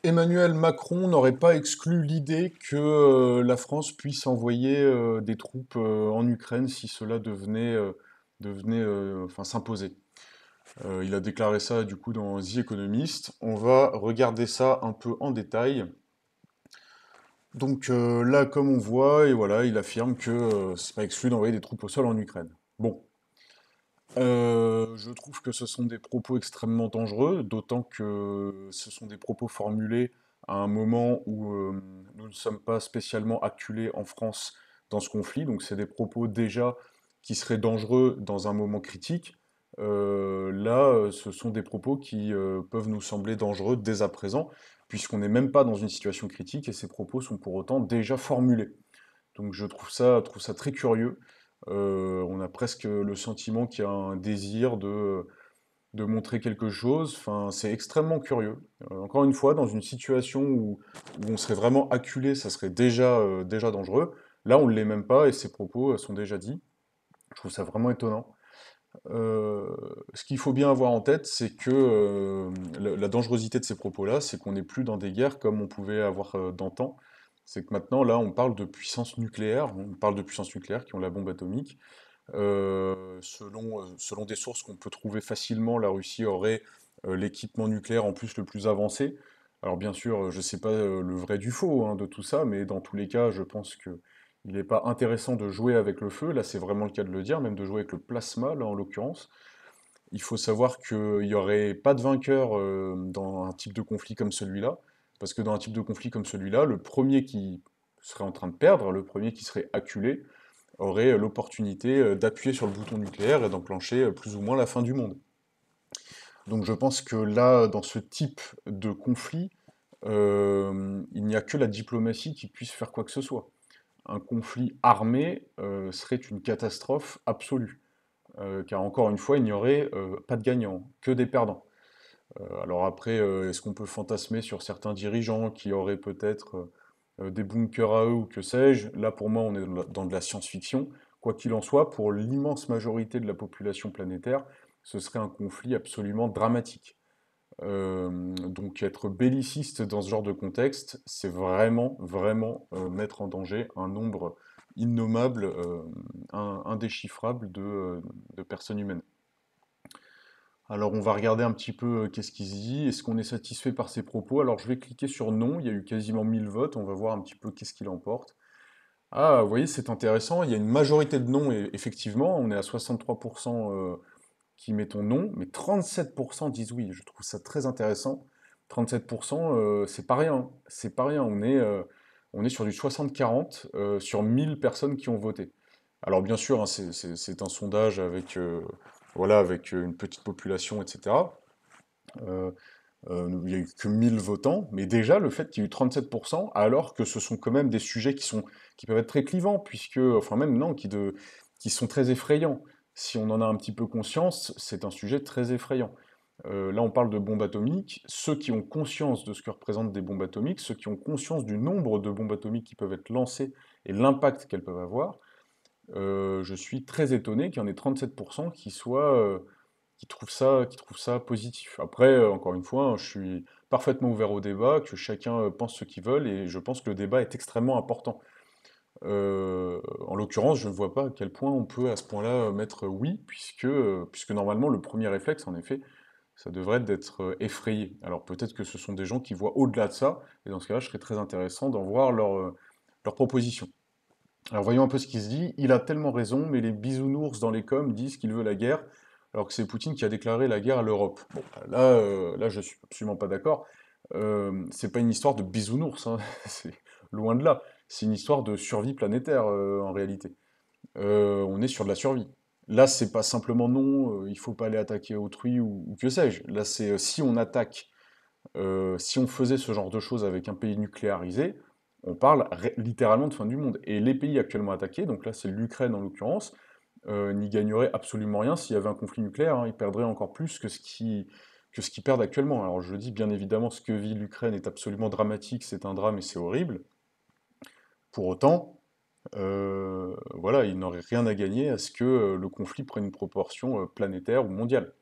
Emmanuel Macron n'aurait pas exclu l'idée que la France puisse envoyer des troupes en Ukraine si cela devenait s'imposer. Il a déclaré ça du coup dans The Economist. On va regarder ça un peu en détail. Donc là, comme on voit, et voilà, il affirme que c'est pas exclu d'envoyer des troupes au sol en Ukraine. Bon, je trouve que ce sont des propos extrêmement dangereux, d'autant que ce sont des propos formulés à un moment où nous ne sommes pas spécialement acculés en France dans ce conflit, donc c'est des propos déjà qui seraient dangereux dans un moment critique. Ce sont des propos qui peuvent nous sembler dangereux dès à présent, puisqu'on n'est même pas dans une situation critique et ces propos sont pour autant déjà formulés. Donc je trouve ça très curieux. On a presque le sentiment qu'il y a un désir de montrer quelque chose. Enfin, c'est extrêmement curieux. Encore une fois, dans une situation où on serait vraiment acculé, ça serait déjà dangereux. Là, on ne l'est même pas et ces propos sont déjà dits. Je trouve ça vraiment étonnant. Euh, Ce qu'il faut bien avoir en tête, c'est que la dangerosité de ces propos-là, c'est qu'on n'est plus dans des guerres comme on pouvait avoir d'antan. C'est que maintenant, là, on parle de puissances nucléaires, on parle de puissances nucléaires qui ont la bombe atomique. Selon des sources qu'on peut trouver facilement, la Russie aurait l'équipement nucléaire en plus le plus avancé. Alors bien sûr, je ne sais pas le vrai du faux hein, de tout ça, mais dans tous les cas, je pense que il n'est pas intéressant de jouer avec le feu. Là, c'est vraiment le cas de le dire, même de jouer avec le plasma, là, en l'occurrence. Il faut savoir qu'il n'y aurait pas de vainqueur dans un type de conflit comme celui-là, parce que dans un type de conflit comme celui-là, le premier qui serait en train de perdre, le premier qui serait acculé, aurait l'opportunité d'appuyer sur le bouton nucléaire et d'enclencher plus ou moins la fin du monde. Donc je pense que là, dans ce type de conflit, il n'y a que la diplomatie qui puisse faire quoi que ce soit. Un conflit armé serait une catastrophe absolue, car encore une fois, il n'y aurait pas de gagnants, que des perdants. Alors après, est-ce qu'on peut fantasmer sur certains dirigeants qui auraient peut-être des bunkers à eux ou que sais-je? Là, pour moi, on est dans de la science-fiction. Quoi qu'il en soit, pour l'immense majorité de la population planétaire, ce serait un conflit absolument dramatique. Donc être belliciste dans ce genre de contexte, c'est vraiment mettre en danger un nombre innommable, indéchiffrable de personnes humaines. Alors on va regarder un petit peu qu'est-ce qui se dit, est-ce qu'on est satisfait par ces propos? Alors je vais cliquer sur non, il y a eu quasiment 1000 votes, on va voir un petit peu qu'est-ce qu'il emporte. Ah, vous voyez, c'est intéressant, il y a une majorité de non, et effectivement, on est à 63% qui mettons non, mais 37% disent oui, je trouve ça très intéressant. 37%, c'est pas rien, c'est pas rien, on est sur du 60-40 sur 1000 personnes qui ont voté. Alors bien sûr, hein, c'est un sondage avec, voilà, avec une petite population, etc. Euh, il n'y a eu que 1000 votants, mais déjà le fait qu'il y ait eu 37%, alors que ce sont quand même des sujets qui peuvent être très clivants, puisque, enfin même non, qui sont très effrayants. Si on en a un petit peu conscience, c'est un sujet très effrayant. Là, on parle de bombes atomiques. Ceux qui ont conscience de ce que représentent des bombes atomiques, ceux qui ont conscience du nombre de bombes atomiques qui peuvent être lancées et l'impact qu'elles peuvent avoir, je suis très étonné qu'il y en ait 37% qui trouvent ça positif. Après, encore une fois, hein, je suis parfaitement ouvert au débat, que chacun pense ce qu'il veut, et je pense que le débat est extrêmement important. En l'occurrence, je ne vois pas à quel point on peut à ce point-là mettre oui, puisque normalement le premier réflexe, en effet, ça devrait être d'être effrayé. Alors peut-être que ce sont des gens qui voient au-delà de ça, et dans ce cas-là, je serais très intéressant d'en voir leur proposition. Alors voyons un peu ce qui se dit. Il a tellement raison, mais les bisounours dans les coms disent qu'il veut la guerre, alors que c'est Poutine qui a déclaré la guerre à l'Europe. Bon, là, je suis absolument pas d'accord. C'est pas une histoire de bisounours, hein. C'est loin de là. C'est une histoire de survie planétaire en réalité. On est sur de la survie. Là, c'est pas simplement non, il faut pas aller attaquer autrui ou que sais-je. Là, c'est si on attaque si on faisait ce genre de choses avec un pays nucléarisé, on parle littéralement de fin du monde. Et les pays actuellement attaqués, donc là c'est l'Ukraine en l'occurrence, n'y gagneraient absolument rien s'il y avait un conflit nucléaire, hein. Ils perdraient encore plus que ce qu'ils perdent actuellement. Alors je dis bien évidemment, ce que vit l'Ukraine est absolument dramatique, c'est un drame et c'est horrible. Pour autant, voilà, ils n'auraient rien à gagner à ce que le conflit prenne une proportion planétaire ou mondiale.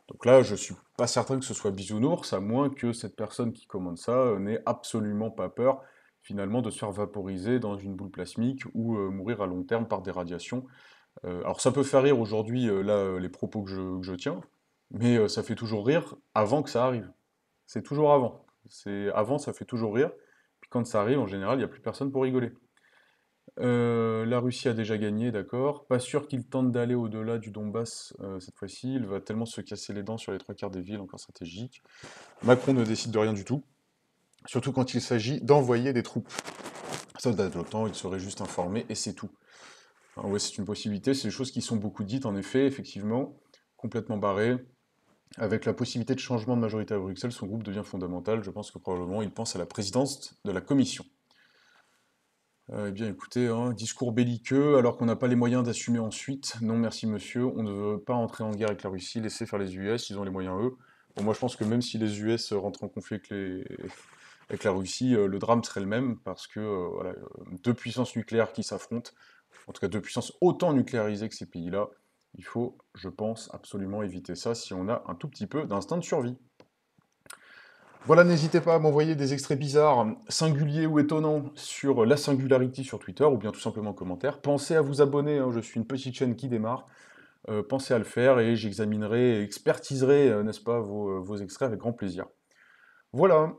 Donc là, je suis pas certain que ce soit bisounours, à moins que cette personne qui commande ça n'ait absolument pas peur, finalement, de se faire vaporiser dans une boule plasmique ou mourir à long terme par des radiations. Alors ça peut faire rire aujourd'hui, là, les propos que je tiens, mais ça fait toujours rire avant que ça arrive. C'est toujours avant. C'est avant, ça fait toujours rire. Puis quand ça arrive, en général, il n'y a plus personne pour rigoler. La Russie a déjà gagné, d'accord. Pas sûr qu'il tente d'aller au-delà du Donbass cette fois-ci. Il va tellement se casser les dents sur les trois quarts des villes, encore stratégiques. Macron ne décide de rien du tout, surtout quand il s'agit d'envoyer des troupes. Soldats de l'OTAN, il serait juste informé et c'est tout. Alors ouais, c'est une possibilité, c'est des choses qui sont beaucoup dites, en effet, effectivement, complètement barré. Avec la possibilité de changement de majorité à Bruxelles, son groupe devient fondamental. Je pense que probablement il pense à la présidence de la Commission. Eh bien, écoutez, hein, discours belliqueux, alors qu'on n'a pas les moyens d'assumer ensuite. Non, merci monsieur, on ne veut pas entrer en guerre avec la Russie, laissez faire les US, ils ont les moyens eux. Bon, moi je pense que même si les US rentrent en conflit avec la Russie, le drame serait le même, parce que voilà, deux puissances nucléaires qui s'affrontent, en tout cas deux puissances autant nucléarisées que ces pays-là, il faut, je pense, absolument éviter ça si on a un tout petit peu d'instinct de survie. Voilà, n'hésitez pas à m'envoyer des extraits bizarres, singuliers ou étonnants sur la Singularity sur Twitter, ou bien tout simplement en commentaire. Pensez à vous abonner, hein, je suis une petite chaîne qui démarre. Pensez à le faire et j'examinerai et expertiserai, n'est-ce pas, vos extraits avec grand plaisir. Voilà,